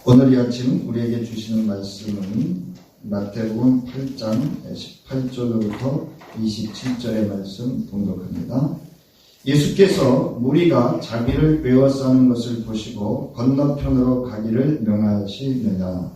오늘 이 아침 우리에게 주시는 말씀은 마태복음 8장 18절로부터 27절의 말씀 봉독합니다. 예수께서 무리가 자기를 에워싸는 것을 보시고 건너편으로 가기를 명하시느냐.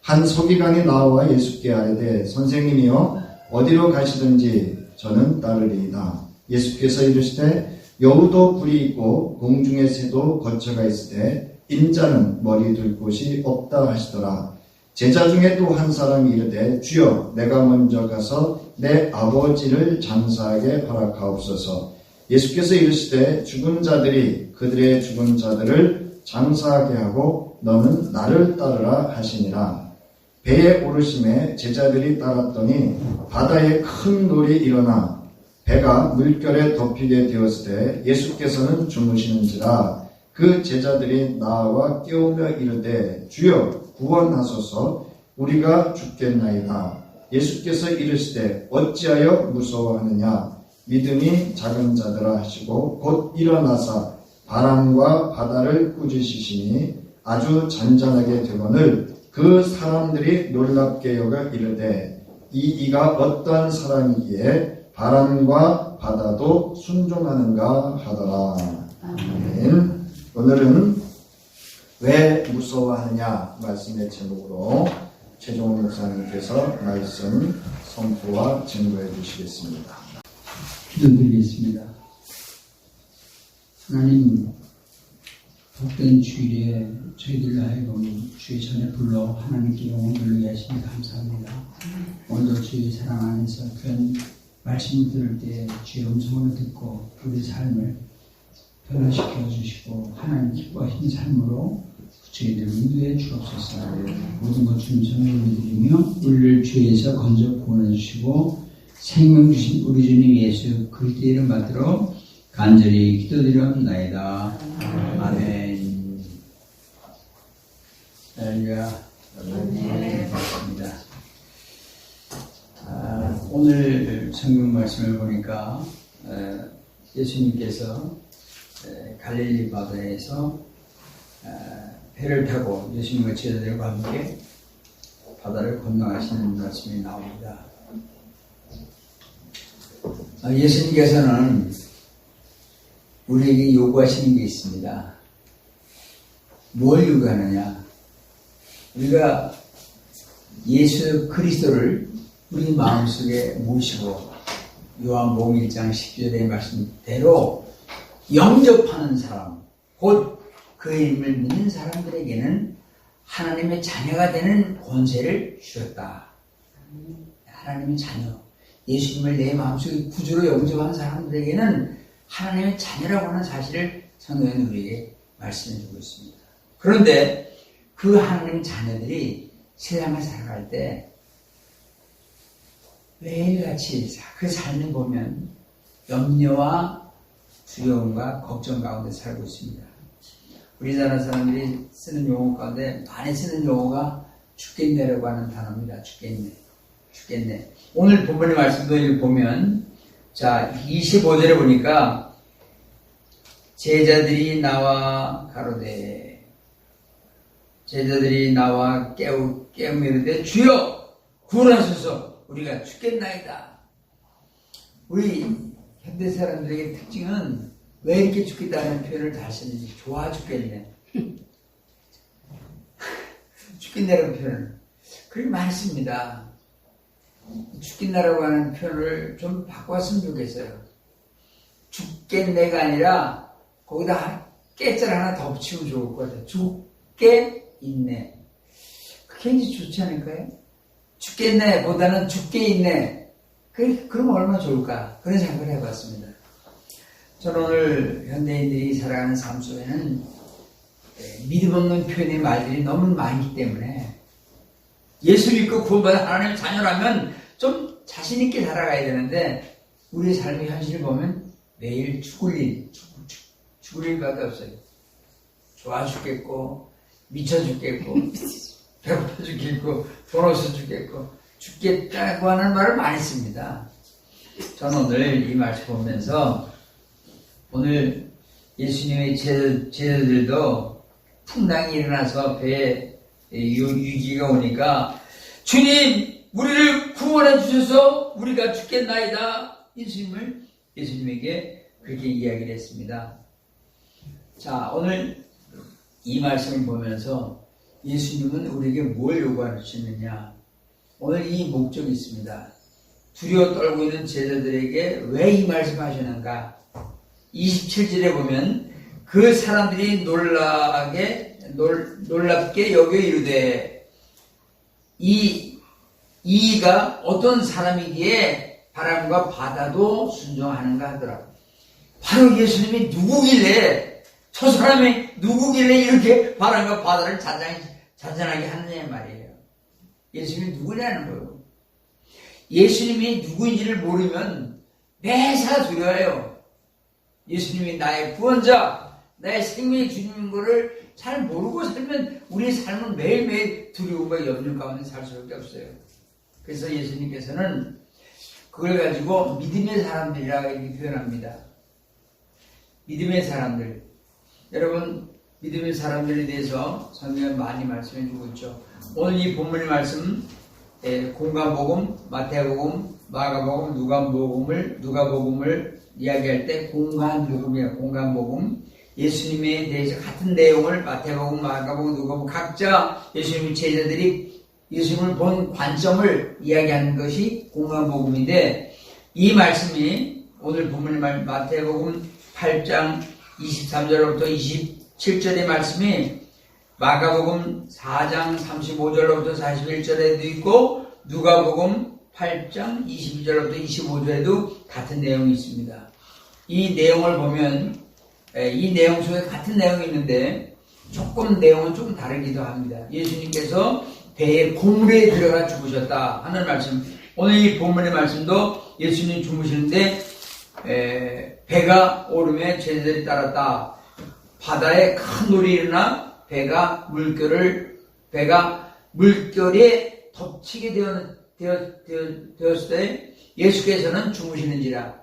한 서기관이 나와 예수께 아뢰되 선생님이여 어디로 가시든지 저는 따르리이다. 예수께서 이르시되 여우도 뿔이 있고 공중의 새도 거처가 있으되 인자는 머리 둘 곳이 없다 하시더라. 제자 중에 또 한 사람이 이르되 주여 내가 먼저 가서 내 아버지를 장사하게 허락하옵소서. 예수께서 이르시되 죽은 자들이 그들의 죽은 자들을 장사하게 하고 너는 나를 따르라 하시니라. 배에 오르심에 제자들이 따랐더니 바다에 큰 놀이 일어나 배가 물결에 덮이게 되었을 때 예수께서는 주무시는지라. 그 제자들이 나와 깨우며 이르되 주여 구원하소서 우리가 죽겠나이다. 예수께서 이르시되 어찌하여 무서워하느냐. 믿음이 작은 자들아 하시고 곧 일어나사 바람과 바다를 꾸짖으시니 아주 잔잔하게 되거늘 그 사람들이 놀랍게 여겨 이르되 이가 어떠한 사람이기에 바람과 바다도 순종하는가 하더라. 아멘. 오늘은 왜 무서워하느냐 말씀의 제목으로 최종원 목사님께서 말씀 선포와 증거해 주시겠습니다. 기도드리겠습니다. 하나님, 복된 주일에 저희들 하여금 주의 전에 불러 하나님께 영혼 돌리게 하시니 감사합니다. 오늘도 주의 사랑 안에서 그런 말씀을 들을 때 주의 음성을 듣고 우리 삶을 변화시켜 주시고 하나님 기뻐하시는 삶으로 저희들 인도해 주옵소서. 모든 것 주님 손에 올려드리며 우리를 죄에서 건져 구원해 주시고 생명 주신 우리 주님 예수 그리스도의 이름 받들어 간절히 기도드리옵나이다. 아멘. 할렐루야. 반갑습니다. 오늘 성경 말씀을 보니까 예수님께서 갈릴리 바다에서 배를 타고 예수님과 제자들과 함께 바다를 건너가시는 말씀이 나옵니다. 예수님께서는 우리에게 요구하시는 게 있습니다. 뭘 요구하느냐? 우리가 예수 그리스도를 우리 마음속에 모시고 요한복음 1장 10절의 말씀대로 영접하는 사람, 곧 그 이름을 믿는 사람들에게는 하나님의 자녀가 되는 권세를 주셨다. 하나님의 자녀, 예수님을 내 마음속에 구주로 영접한 사람들에게는 하나님의 자녀라고 하는 사실을 성경은 우리에게 말씀해주고 있습니다. 그런데 그 하나님의 자녀들이 세상을 살아갈 때 매일같이 그 삶을 보면 염려와 두려움과 걱정 가운데 살고 있습니다. 우리나라 사람들이 쓰는 용어 가운데 많이 쓰는 용어가 죽겠네라고 하는 단어입니다. 죽겠네. 오늘 본문의 말씀도 보면, 자, 25절에 보니까, 제자들이 나와 가로되, 제자들이 나와 깨우며 이르되 주여 구원하소서 우리가 죽겠나이다. 우리 현대 사람들에게 특징은 왜 이렇게 죽겠다는 표현을 다 쓰는지, 좋아 죽겠네. 죽겠네라는 표현을 그렇게 많이 씁니다. 죽겠나라고 하는 표현을 좀 바꿔왔으면 좋겠어요. 죽겠네가 아니라 거기다 깨자를 하나 더 붙이면 좋을 것 같아요. 죽겠있네. 그게 이제 좋지 않을까요? 죽겠네 보다는 죽게 있네. 그럼 얼마나 좋을까? 그런 생각을 해봤습니다. 저는 오늘 현대인들이 살아가는 삶 속에는 믿음 없는 표현의 말들이 너무 많기 때문에 예수 믿고 구원받은 하나님의 자녀라면 좀 자신있게 살아가야 되는데 우리의 삶의 현실을 보면 매일 죽을 일밖에 없어요. 좋아 죽겠고 미쳐 죽겠고 배고파 죽겠고 돈 없어 죽겠고 죽겠다고 하는 말을 많이 씁니다. 저는 오늘 이 말씀 보면서 오늘 예수님의 제자들도 풍랑이 일어나서 배에 위기가 오니까 주님 우리를 구원해 주셔서 우리가 죽겠나이다. 예수님에게 그렇게 이야기를 했습니다. 자, 오늘 이 말씀을 보면서 예수님은 우리에게 뭘 요구하시느냐. 오늘 이 목적이 있습니다. 두려워 떨고 있는 제자들에게 왜 이 말씀을 하시는가. 27절에 보면 그 사람들이 놀랍게 여겨 이르되 이가 어떤 사람이기에 바람과 바다도 순종하는가 하더라. 바로 예수님이 누구길래, 저 사람이 누구길래 이렇게 바람과 바다를 잔잔하게 하느냐 말이에요. 예수님이 누구냐는 거예요. 예수님이 누구인지를 모르면 매사 두려워요. 예수님이 나의 구원자, 나의 생명의 주님인 것을 잘 모르고 살면 우리의 삶은 매일매일 두려움과 염려 가운데 살 수밖에 없어요. 그래서 예수님께서는 그걸 가지고 믿음의 사람들이라고 이렇게 표현합니다. 믿음의 사람들. 여러분, 믿음의 사람들에 대해서 성경은 많이 말씀해 주고 있죠. 오늘 이 본문의 말씀, 공관복음, 마태복음, 마가복음, 누가복음을 이야기할 때 공관복음이에요. 공관복음. 예수님에 대해서 같은 내용을 마태복음, 마가복음, 누가복음 각자 예수님의 제자들이 예수님을 본 관점을 이야기하는 것이 공관복음인데, 이 말씀이 오늘 본문의 마태복음 8장 23절로부터 27절의 말씀이 마가복음 4장 35절로부터 41절에도 있고 누가복음 8장 22절로부터 25절에도 같은 내용이 있습니다. 이 내용을 보면 이 내용 속에 같은 내용이 있는데 내용은 조금 다르기도 합니다. 예수님께서 배에 고물에 들어가 죽으셨다 하는 말씀. 오늘 이 본문의 말씀도 예수님 주무시는데 배가 오름에 제자들이 따랐다. 바다에 큰 놀이 일어나 배가 물결에 덮치게 되었을 때 예수께서는 주무시는지라,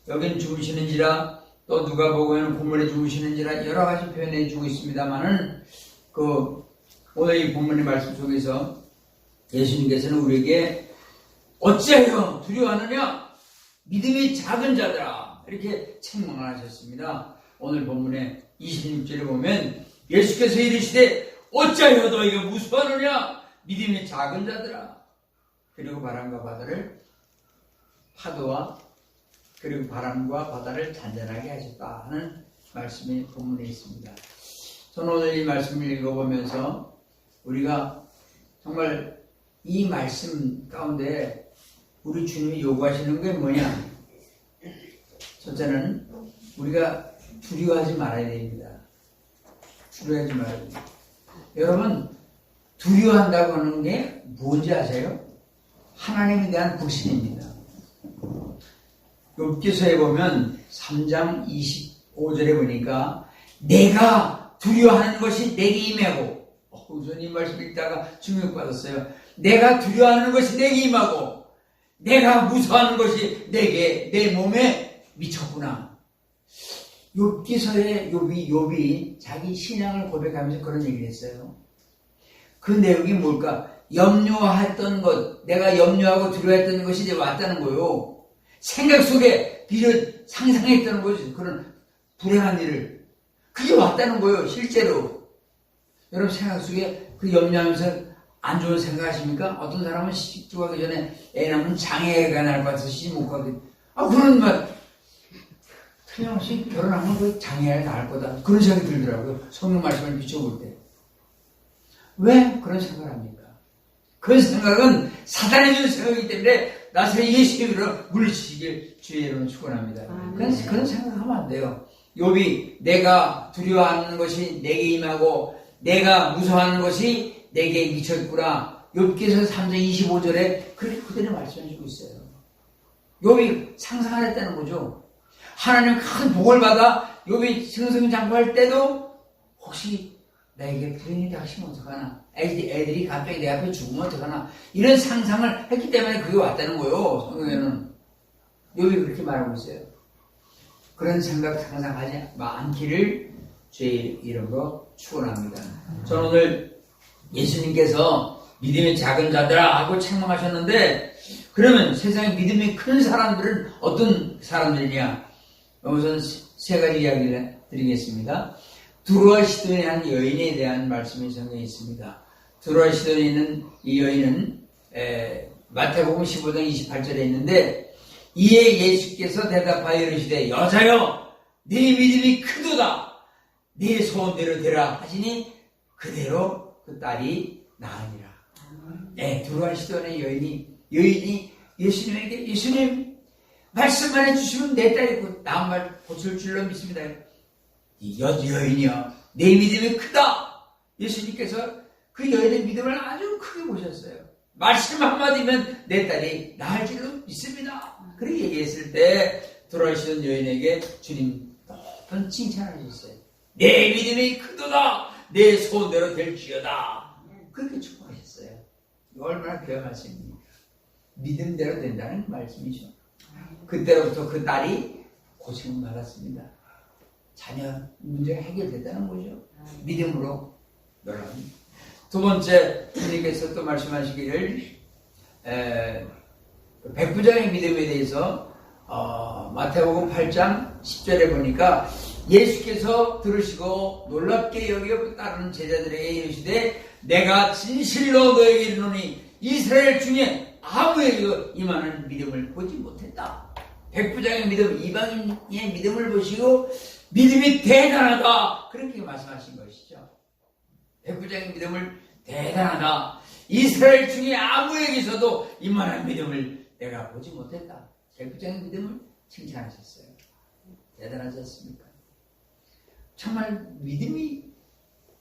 여기는 주무시는지라, 또 누가복음에는 본문에 주무시는지라 여러 가지 표현해 주고 있습니다만은 오늘 이 본문의 말씀 속에서 예수님께서는 우리에게 어찌하여 두려워하느냐? 믿음이 작은 자들아, 이렇게 책망을 하셨습니다. 오늘 본문의 26절에 보면 예수께서 이르시되 어찌하여 너희가 무서워하느냐? 믿음이 작은 자들아. 그리고 바람과 바다를, 파도와 그리고 바람과 바다를 잔잔하게 하셨다 하는 말씀이 본문에 있습니다. 저는 오늘 이 말씀을 읽어보면서 우리가 정말 이 말씀 가운데 우리 주님이 요구하시는 게 뭐냐? 첫째는 우리가 두려워하지 말아야 됩니다. 두려워하지 말아야 됩니다. 여러분, 두려워한다고 하는 게 뭔지 아세요? 하나님에 대한 불신입니다. 욥기서에 보면 3장 25절에 보니까 내가 두려워하는 것이 내게 임하고, 우선 이 말씀 읽다가 충격받았어요. 내가 두려워하는 것이 내게 임하고 내가 무서워하는 것이 내 몸에 미쳤구나. 욥기서에 욥이 자기 신앙을 고백하면서 그런 얘기를 했어요. 그 내용이 뭘까? 염려했던 것, 내가 염려하고 두려워했던 것이 이제 왔다는 거예요. 생각 속에 비롯 상상했다는 거죠. 그런 불행한 일을. 그게 왔다는 거예요. 실제로. 여러분 생각 속에 그 염려하면서 안 좋은 생각 하십니까? 어떤 사람은 시집 들어가기 전에 애 낳으면 장애가 날 것 같아서 시집 못 가게. 그런 말. 틀림없이 결혼하면 그 장애가 날 거다. 그런 생각이 들더라고요. 성경 말씀을 비춰볼 때. 왜 그런 생각을 합니까? 그 생각은 사단이 주는 생각이기 때문에 나중에 예수 이름으로 물리치길 주의 이름으로 축원합니다. 그런 생각하면 안 돼요. 욥이 내가 두려워하는 것이 내게 임하고 내가 무서워하는 것이 내게 미쳤구나. 욥기서 3장 25절에 그렇게 그대로 말씀해 주고 있어요. 욥이 상상을 했다는 거죠. 하나님 큰 복을 받아 욥이 승승장구할 때도 혹시 나에게 불행이 닥치면 어떡하나, 애들이 갑자기 내 앞에 죽으면 어떡하나, 이런 상상을 했기 때문에 그게 왔다는 거예요. 성경에는 욥이 그렇게 말하고 있어요. 그런 생각 상상하지 않기를 주의 이름으로 축원합니다. 저는 오늘 예수님께서 믿음이 작은 자들아 하고 책망하셨는데, 그러면 세상에 믿음이 큰 사람들은 어떤 사람들이냐? 우선 세 가지 이야기를 드리겠습니다. 두로와 시돈의 한 여인에 대한 말씀이 성경에 있습니다. 두로와 시돈에 있는 이 여인은 마태복음 15장 28절에 있는데, 이에 예수께서 대답하여 이르시되 여자여 네 믿음이 크도다, 네 소원대로 되라 하시니 그대로 그 딸이 나으니라. 두로와 시돈의 여인이 예수님에게, 예수님 말씀만 해주시면 내 딸이 나은 말 고칠 줄로 믿습니다. 이 여인이여 내 믿음이 크다. 예수님께서 그 여인의 믿음을 아주 크게 보셨어요. 말씀 한마디면 내 딸이 나을 줄로 믿습니다. 그렇게 얘기했을 때 돌아오시던 여인에게 주님 높은 칭찬을 하셨어요. 내 믿음이 크도다, 내 소원대로 될지어다. 그렇게 축복하셨어요. 얼마나 귀한 말씀입니까? 믿음대로 된다는 말씀이죠. 그때로부터 그 딸이 고침을 받았습니다. 자녀 문제가 해결됐다는 거죠. 믿음으로 놀랍니다. 두 번째, 주님께서 또 말씀하시기를 백부장의 믿음에 대해서 마태복음 8장 10절에 보니까 예수께서 들으시고 놀랍게 여겨 따르는 제자들에게 이르시되 내가 진실로 너에게 이르노니 이스라엘 중에 아무에게도 이만한 믿음을 보지 못했다. 백부장의 믿음, 이방인의 믿음을 보시고 믿음이 대단하다, 그렇게 말씀하신 것이죠. 백부장의 믿음을 대단하다, 이스라엘 중에 아무에게서도 이만한 믿음을 내가 보지 못했다. 백부장의 믿음을 칭찬하셨어요. 대단하지 않습니까? 정말 믿음이,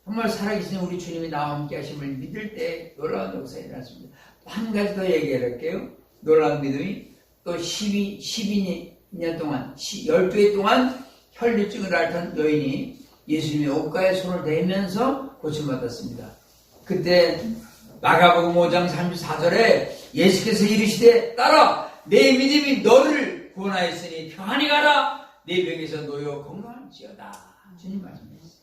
정말 살아계신 우리 주님이 나와 함께 하심을 믿을 때 놀라운 역사가 일어났습니다. 한 가지 더 얘기할게요. 놀라운 믿음이 또 12년 동안, 12해 동안 혈류증을 앓던 여인이 예수님의 옷가에 손을 대면서 고침받았습니다. 그때 마가복음 5장 34절에 예수께서 이르시되 딸아 내 믿음이 너를 구원하였으니 평안히 가라, 내 병에서 놓여 건강할지어다. 주님 말씀하셨어요.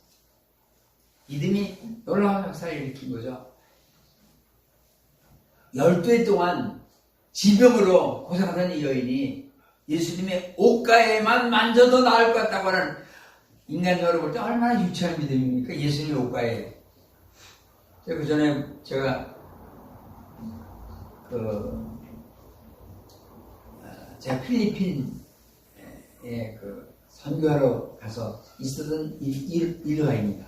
믿음이 놀라운 역사를 일으킨 거죠. 12해 동안 지병으로 고생하던 이 여인이 예수님의 옷가에만 만져도 나을 것 같다고 하는, 인간적으로 볼 때 얼마나 유치한 믿음입니까? 예수님의 옷가에. 그 전에 제가 필리핀에 선교하러 가서 있었던 일화입니다.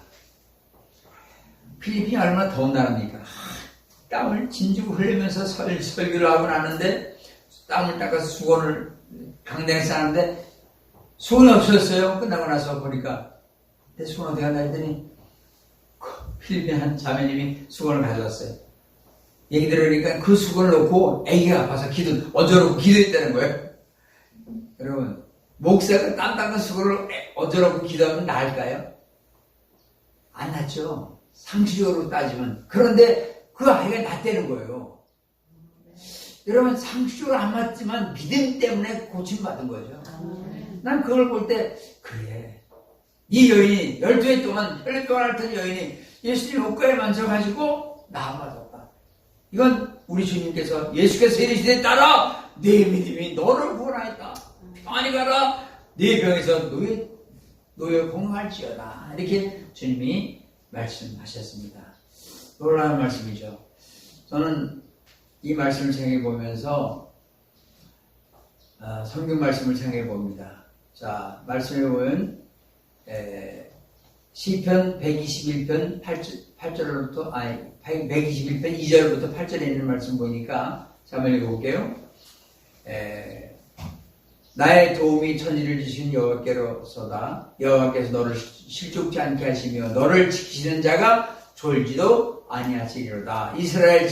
필리핀이 얼마나 더운 나라입니까? 땀을 진주고 흘리면서 설교를 하고 나는데 땀을 닦아서 수건을 강당에 싸는데 수건이 없었어요. 끝나고 나서 보니까 내 수건 어디 갔나 했더니 필리핀 한 자매님이 수건을 가져왔어요. 얘기 들으니까 그 수건을 놓고 아기가 아파서 얹어놓고 기도했다는 거예요. 여러분, 목사가 땀 닦은 수건을 얹어놓고 기도하면 나을까요? 안 낫죠. 상식적으로 따지면. 그런데 그 아이가 낫다는 거예요. 여러분, 상식적으로 안 맞지만 믿음 때문에 고침받은 거죠. 난 그걸 볼 때 그래, 이 여인이 12해 동안 혈류병을 앓던 여인이 예수님 옷가에 만져가지고 나아맞았다. 이건 우리 주님께서, 예수께서 이르시되 따라 내 믿음이 너를 구원하였다. 평안히 가라, 내 병에서 놓여 건강할지어다. 이렇게 주님이 말씀하셨습니다. 놀라운 말씀이죠. 저는 이 말씀을 생각해 보면서 성경 말씀을 생각해 봅니다. 자, 말씀해 보면 시편 121편 8절부터 121편 2절부터 8절에 있는 말씀 보니까 한번 읽어볼게요. 나의 도움이 천지를 지신 여호와께로서다. 여호와께서 너를 실족지 않게 하시며 너를 지키시는 자가 졸지도 아니하시리로다. 이스라엘을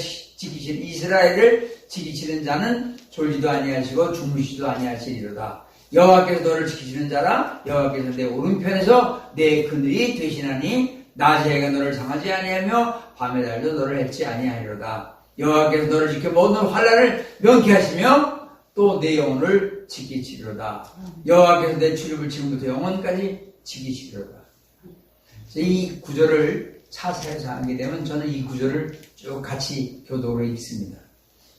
지키시는 자는 졸지도 아니하시고 주무시지도 아니하시리로다. 여호와께서 너를 지키시는 자라. 여호와께서 내 오른편에서 내 그늘이 되시나니 낮에 해가 너를 상하지 아니하며 밤의 달도 너를 헷지 아니하리로다. 여호와께서 너를 지켜 모든 환난을 명쾌하시며 또 내 영혼을 지키시리로다. 여호와께서 내 출입을 지금부터 영원까지 지키시리로다. 이 구절을 차세에서 하게 되면 저는 이 구절을 쭉 같이 교독으로 읽습니다.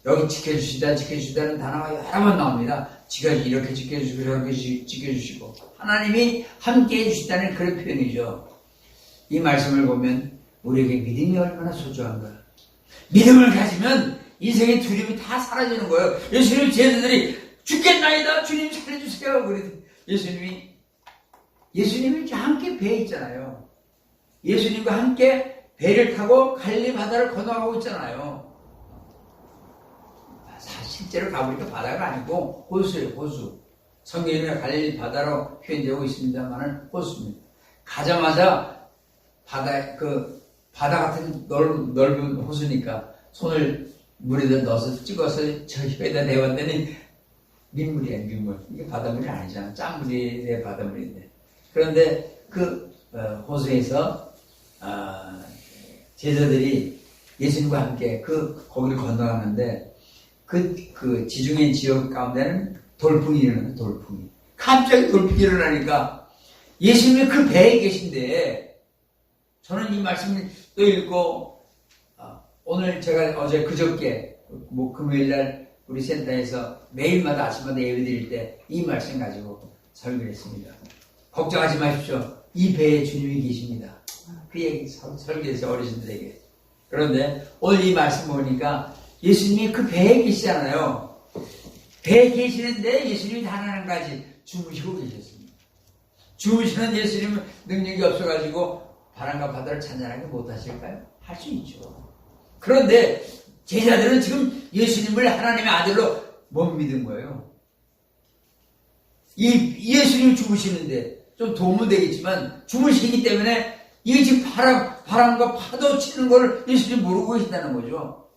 여기 지켜주시다는 단어가 여러 번 나옵니다. 지가 이렇게 지켜주시고 저렇게 지켜주시고 하나님이 함께 해주시다는 그런 표현이죠. 이 말씀을 보면 우리에게 믿음이 얼마나 소중한가. 믿음을 가지면 인생의 두려움이 다 사라지는 거예요. 예수님 제자들이 죽겠나이다 주님 살려주세요 그랬더니 예수님이 이렇게 함께 배에 있잖아요. 예수님과 함께 배를 타고 갈릴리 바다를 건너가고 있잖아요. 실제로 가보니까 바다가 아니고 호수예요, 호수. 성경에는 갈릴리 바다로 표현되고 있습니다만은 호수입니다. 가자마자 바다 같은 넓은 호수니까 손을 물에다 넣어서 찍어서 저 혀에다 대봤더니 민물이에요, 민물. 이게 바닷물이 아니잖아. 짠물이 바닷물인데. 그런데 호수에서 제자들이 예수님과 함께 거기를 건너가는데 그 지중해 지역 가운데는 돌풍이 일어나요, 돌풍이. 갑자기 돌풍이 일어나니까 예수님이 그 배에 계신데 저는 이 말씀을 또 읽고 오늘 제가 그저께 금요일날 우리 센터에서 매일마다 아침마다 예배드릴 때 이 말씀 가지고 설교를 했습니다. 걱정하지 마십시오. 이 배에 주님이 계십니다. 그 얘기 설교했어요, 어르신들에게. 그런데 오늘 이 말씀 보니까 예수님이 그 배에 계시잖아요. 배에 계시는데 예수님이 단 하나까지 주무시고 계셨습니다. 주무시는 예수님은 능력이 없어가지고 바람과 바다를 찬찬하게 못하실까요? 할 수 있죠. 그런데 제자들은 지금 예수님을 하나님의 아들로 못 믿은 거예요. 이 예수님이 주무시는데 좀 도움은 되겠지만 주무시기 때문에 이게 지금 바람과 파도 치는 걸 예수님이 모르고 계신다는 거죠.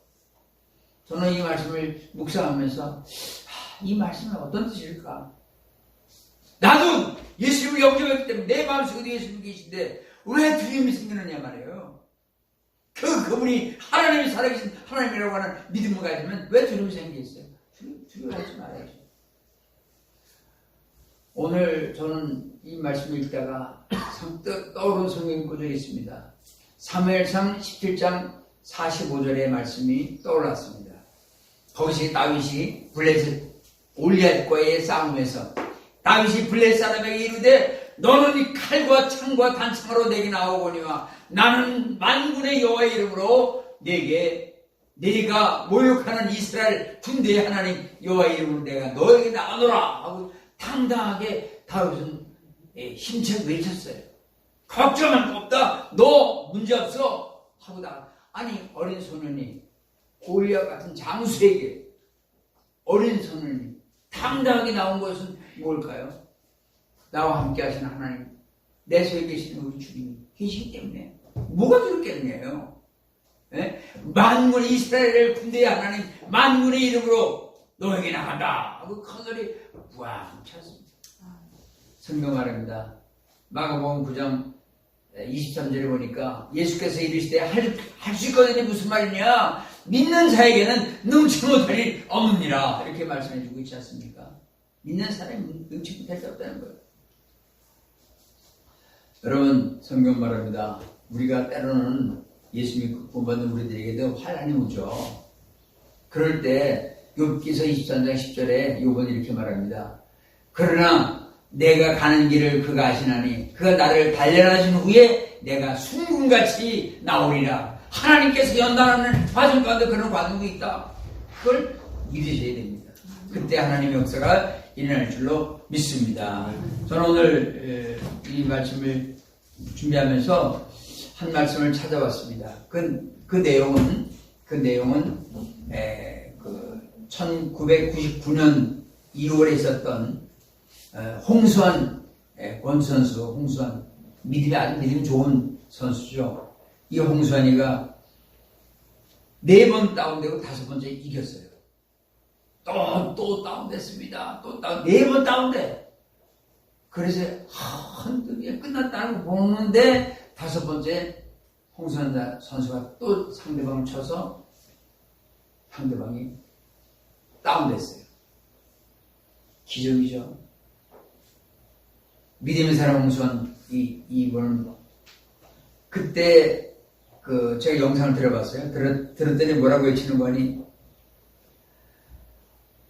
저는 이 말씀을 묵상하면서 이 말씀은 어떤 뜻일까? 나도 예수님을 영접했기 때문에 내 마음속에 예수님이 계신데 왜 두려움이 생기느냐 말이에요. 그분이 하나님이 살아계신 하나님이라고 하는 믿음을 가지면 왜 두려움이 생기겠어요? 두려워하지 말아야죠. 오늘 저는 이 말씀을 읽다가 떠오른 성경 구절이 있습니다. 사무엘상 17장 45절의 말씀이 떠올랐습니다. 거기서 다윗이 블레셋 올리앗과의 싸움에서 다윗이 블레셋 사람에게 이르되 너는 이 칼과 창과 단창으로 내게 나오거니와 나는 만군의 여호와의 이름으로 네가 모욕하는 이스라엘 군대의 하나님 여호와의 이름으로 내가 너에게 나가노라 하고 당당하게 다윗은 힘차게 외쳤어요. 걱정할 거 없다. 너 문제없어 하고 아니 어린 소년이 골리앗 같은 장수에게 어린 소년이 당당하게 나온 것은 뭘까요? 나와 함께 하시는 하나님, 내 속에 계시는 우리 주님이 계시기 때문에 뭐가 두렵겠느냐요? 예? 만군의 이스라엘 군대의 하나님 만군의 이름으로 너에게 나간다 하고 큰소리 부앙 쳤습니다. 성경 말입니다. 마가복음 9장 23절에 보니까 예수께서 이르시되 할 수 있거든요. 무슨 말이냐? 믿는 자에게는 능치 못할 일 없느니라 이렇게 말씀해 주고 있지 않습니까? 믿는 사람이 능치 못할 게 없다는 거예요. 여러분 성경 말합니다. 우리가 때로는 예수님 구원받는 우리들에게도 환난이 오죠. 그럴 때 욥기서 23장 10절에 욥은 이렇게 말합니다. 그러나 내가 가는 길을 그가 아시나니 그가 나를 단련하신 후에 내가 순금같이 나오리라. 하나님께서 연단하는 과정 가운데 그런 과정이 있다. 그걸 믿으셔야 됩니다. 그때 하나님의 역사가 일어날 줄로 믿습니다. 저는 오늘 이 말씀을 준비하면서 한 말씀을 찾아봤습니다. 그 내용은 1999년 1월에 있었던 홍수환 권선수, 홍수환 믿음이 좋은 선수죠. 이 홍수환이가 4번 다운되고 5번째 이겼어요. 또 다운됐습니다. 또 4번 다운돼. 그래서 한두개 끝났다는 거 보는데 5번째 홍수환 선수가 또 상대방을 쳐서 상대방이 다운됐어요. 기적이죠. 믿음의 사람 홍수환 이번은 그때 제가 영상을 들어봤어요. 들었더니 뭐라고 외치는 거니?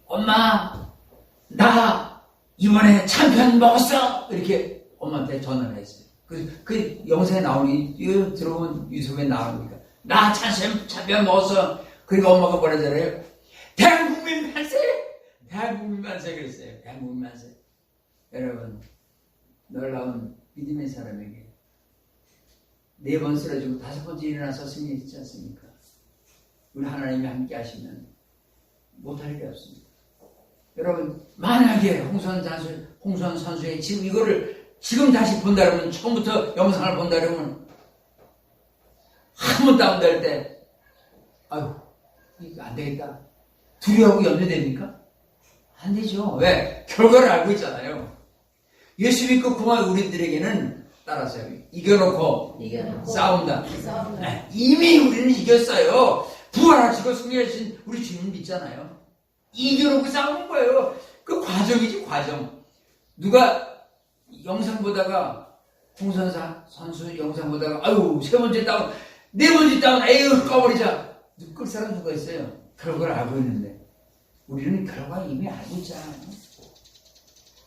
엄마, 나 이번에 참편 먹었어! 이렇게 엄마한테 전화를 했어요. 그 영상에 나오니, 들어본 유튜브에 나오니까, 나 참편 먹었어! 그러니까 엄마가 뭐라잖아요? 대한국민 만세! 대한국민 만세! 그랬어요. 대한국민 만세. 여러분, 놀라운 믿음의 사람에게 4번 쓰러지고 5번째 일어나서 승리했지 않습니까? 우리 하나님이 함께 하시면 못할 게 없습니다. 여러분, 만약에 홍수환 선수의 지금 이거를 지금 다시 본다 그러면, 처음부터 영상을 본다 그러면, 한 번 다운될 때, 아유, 이거 안 되겠다. 두려워하고 염려됩니까? 안 되죠. 왜? 결과를 알고 있잖아요. 예수 믿고 그만 우리들에게는 따라서요. 이겨놓고 싸운다. 네, 이미 우리는 이겼어요. 부활하시고 승리하신 우리 주님 믿잖아요. 이겨놓고 싸우는 거예요. 그 과정이지, 과정. 누가 영상 보다가, 홍선사 선수 영상 보다가, 아유, 3번째 다운, 4번째 다운, 에휴, 꺼버리자. 끌 사람 누가 있어요? 결과를 알고 있는데. 우리는 결과 이미 알고 있잖아요.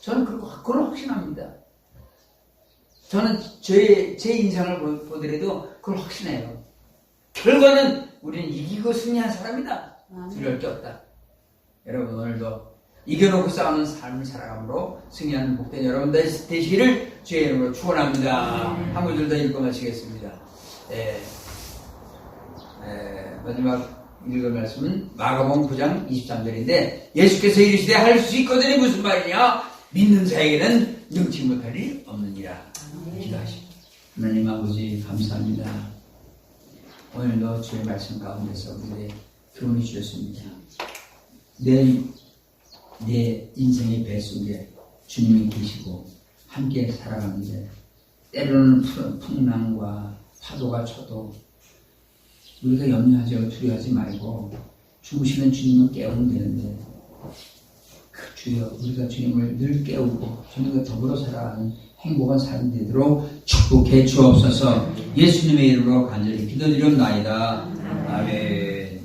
저는 그걸 확신합니다. 저는 제 인상을 보더라도 그걸 확신해요. 결과는 우리는 이기고 승리한 사람이다. 두려울 게 없다. 여러분, 오늘도 이겨놓고 싸우는 삶을 살아감으로 승리하는 복된 여러분 되시기를 주의 이름으로 축원합니다. 한 구절 더 읽고 마치겠습니다. 마지막 읽을 말씀은 마가복음 9장 23절인데, 예수께서 이르시되 할 수 있거든이 무슨 말이냐? 믿는 자에게는 능치 못할 일이 없느니라. 기도하십니다. 하나님 아버지, 감사합니다. 오늘도 주의 말씀 가운데서 우리에게 교훈이 주셨습니다. 내 인생의 배 속에 주님이 계시고 함께 살아가는데, 때로는 풍랑과 파도가 쳐도 우리가 염려하지, 두려워하지 말고 주무시는 주님을 깨우면 되는데, 주여, 우리가 주님을 늘 깨우고 주님과 더불어 살아가는 행복한 삶이 되도록 축복해 주옵소서. 예수님의 이름으로 간절히 기도드리옵나이다. 아멘.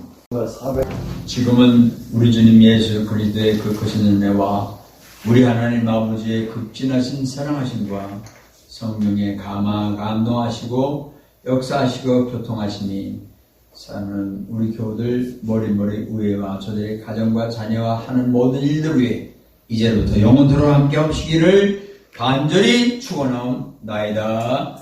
지금은 우리 주님 예수 그리스도의 그 크신 은혜와 우리 하나님 아버지의 극진하신 사랑하심과 성령의 감동하시고 역사하시고 교통하시니 사는 우리 교우들 머리머리 우애와 저들의 가정과 자녀와 하는 모든 일들 위해 이제부터 영원토록 함께 하시기를 간절히 축원하옵나이다.